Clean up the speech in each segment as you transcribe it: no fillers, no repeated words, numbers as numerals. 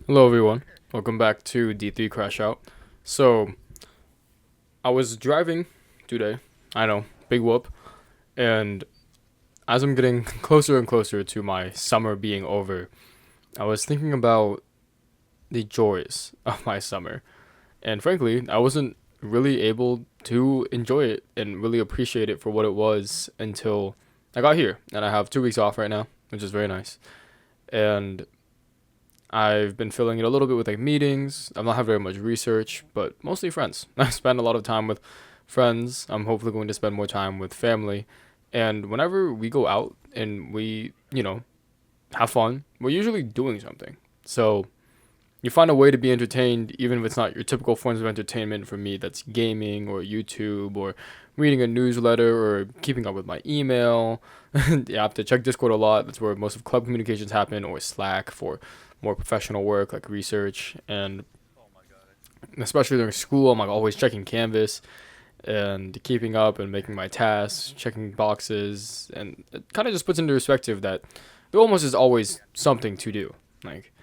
Hello everyone, welcome back to D3 Crashout. So, I was driving today, I know, big whoop, and as I'm getting closer and closer to my summer being over, I was thinking about the joys of my summer. And frankly, I wasn't really able to enjoy it and really appreciate it for what it was until I got here. And I have 2 weeks off right now, which is very nice. And I've been filling it a little bit with like meetings. I've not had very much research, but mostly friends. I spend a lot of time with friends. I'm hopefully going to spend more time with family. And whenever we go out and we have fun, we're usually doing something. So you find a way to be entertained, even if it's not your typical forms of entertainment. For me, that's gaming or YouTube or reading a newsletter or keeping up with my email. You have to check Discord a lot. That's where most of club communications happen, or Slack for more professional work like research. And especially during school, I'm like always checking Canvas and keeping up and making my tasks, checking boxes, and it kind of just puts into perspective that there almost is always something to do. Like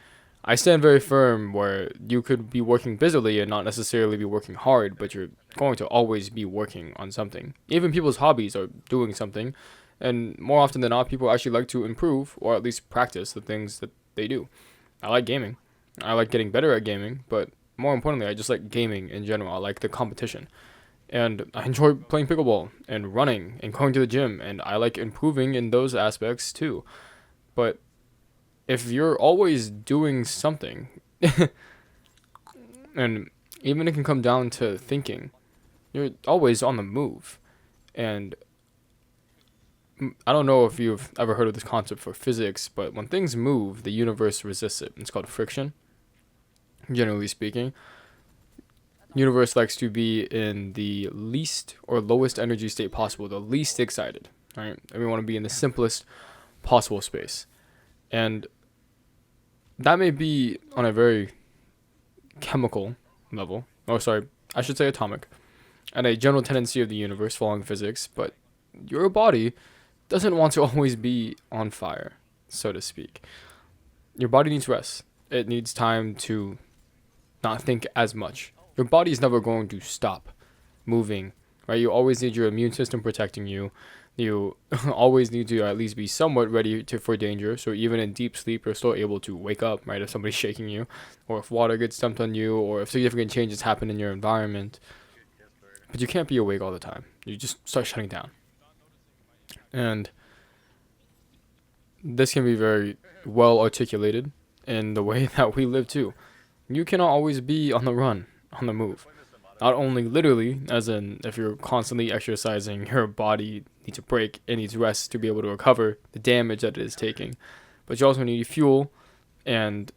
I stand very firm where you could be working busily and not necessarily be working hard, but you're going to always be working on something. Even people's hobbies are doing something, and more often than not, people actually like to improve or at least practice the things that they do. I like gaming. I like getting better at gaming, but more importantly, I just like gaming in general. I like the competition. And I enjoy playing pickleball and running and going to the gym, and I like improving in those aspects too. But if you're always doing something, and even it can come down to thinking, you're always on the move. And I don't know if you've ever heard of this concept for physics, but when things move, the universe resists it. It's called friction, generally speaking. Universe likes to be in the least or lowest energy state possible, the least excited, right? And we want to be in the simplest possible space. And that may be on a very chemical level. Oh, sorry, I should say atomic. And a general tendency of the universe following physics, but your body doesn't want to always be on fire, so to speak. Your body needs rest. It needs time to not think as much. Your body is never going to stop moving, right? You always need your immune system protecting you. You always need to at least be somewhat ready for danger. So even in deep sleep, you're still able to wake up, right? If somebody's shaking you, or if water gets dumped on you, or if significant changes happen in your environment. But you can't be awake all the time. You just start shutting down. And this can be very well articulated in the way that we live too. You cannot always be on the run, on the move. Not only literally, as in if you're constantly exercising, your body needs a break, it needs rest to be able to recover the damage that it is taking. But you also need fuel, and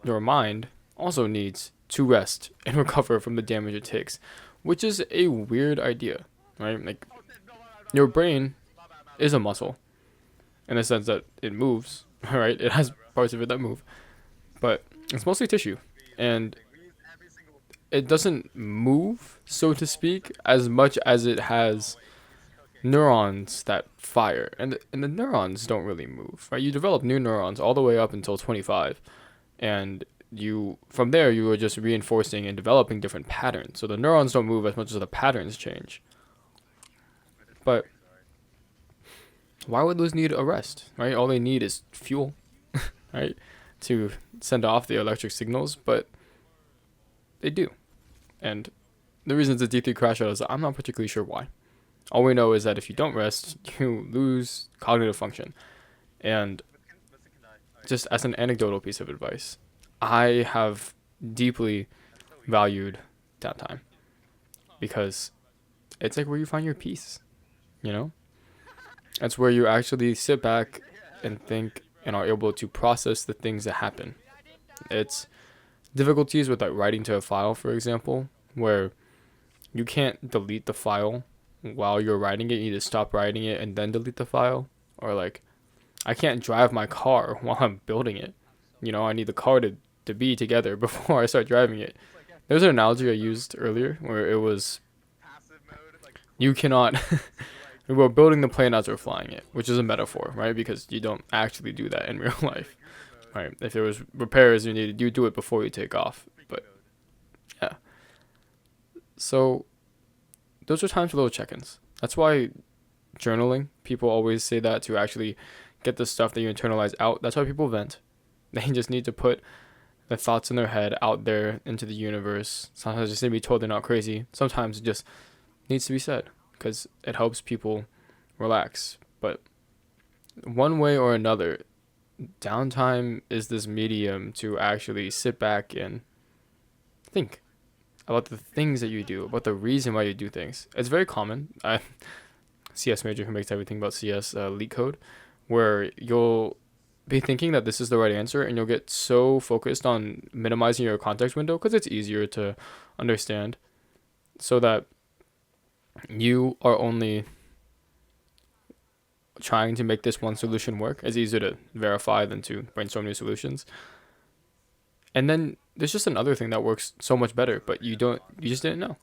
your mind also needs to rest and recover from the damage it takes, which is a weird idea, right? Like, your brain is a muscle in the sense that it moves, right? It has parts of it that move, but it's mostly tissue. And it doesn't move, so to speak, as much as it has neurons that fire. And the neurons don't really move, right? You develop new neurons all the way up until 25. And you from there you are just reinforcing and developing different patterns. So the neurons don't move as much as the patterns change. But why would those need a rest, right? All they need is fuel, right? To send off the electric signals, but they do. And the reason it's a D3 crash out is I'm not particularly sure why. All we know is that if you don't rest, you lose cognitive function. And just as an anecdotal piece of advice, I have deeply valued downtime because it's like where you find your peace, you know? It's where you actually sit back and think and are able to process the things that happen. It's difficulties with like writing to a file, for example, where you can't delete the file while you're writing it. You need to stop writing it and then delete the file. Or like, I can't drive my car while I'm building it. You know, I need the car to be together before I start driving it. There's an analogy I used earlier where it was you cannot we're building the plane as we're flying it, which is a metaphor, right? Because you don't actually do that in real life. right? If there was repairs you needed, you do it before you take off. But yeah, so those are times for little check-ins. That's why journaling, people always say that to actually get the stuff that you internalize out. That's why people vent. They just need to put the thoughts in their head out there into the universe. Sometimes they just need to be told they're not crazy. Sometimes it just needs to be said because it helps people relax. But one way or another, downtime is this medium to actually sit back and think about the things that you do, about the reason why you do things. It's very common. CS major who makes everything about CS leak code, where you'll be thinking that this is the right answer and you'll get so focused on minimizing your context window because it's easier to understand, so that you are only trying to make this one solution work. It's easier to verify than to brainstorm new solutions. And then there's just another thing that works so much better, but you just didn't know.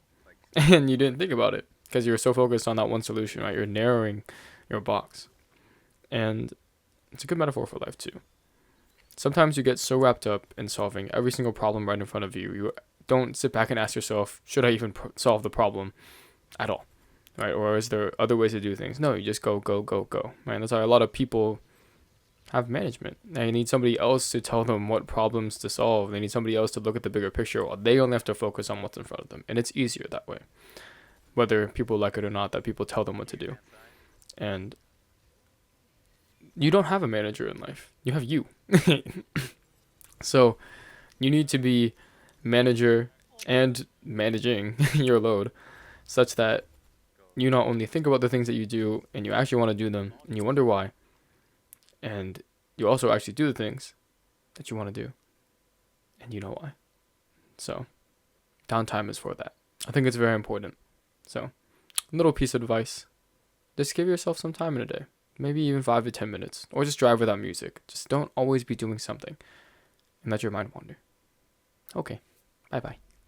And you didn't think about it because you were so focused on that one solution, right? You're narrowing your box. And it's a good metaphor for life too. Sometimes you get so wrapped up in solving every single problem right in front of you, you don't sit back and ask yourself, should I even solve the problem at all? Right? Or is there other ways to do things? No, you just go, go, go, go. Right? That's why a lot of people have management. They need somebody else to tell them what problems to solve. They need somebody else to look at the bigger picture while they only have to focus on what's in front of them. And it's easier that way. Whether people like it or not, that people tell them what to do. And you don't have a manager in life. You have you. So you need to be manager and managing your load such that you not only think about the things that you do and you actually want to do them and you wonder why, and you also actually do the things that you want to do and you know why. So downtime is for that. I think it's very important. So a little piece of advice, just give yourself some time in a day, maybe even 5 to 10 minutes, or just drive without music. Just don't always be doing something and let your mind wander. Okay, bye bye.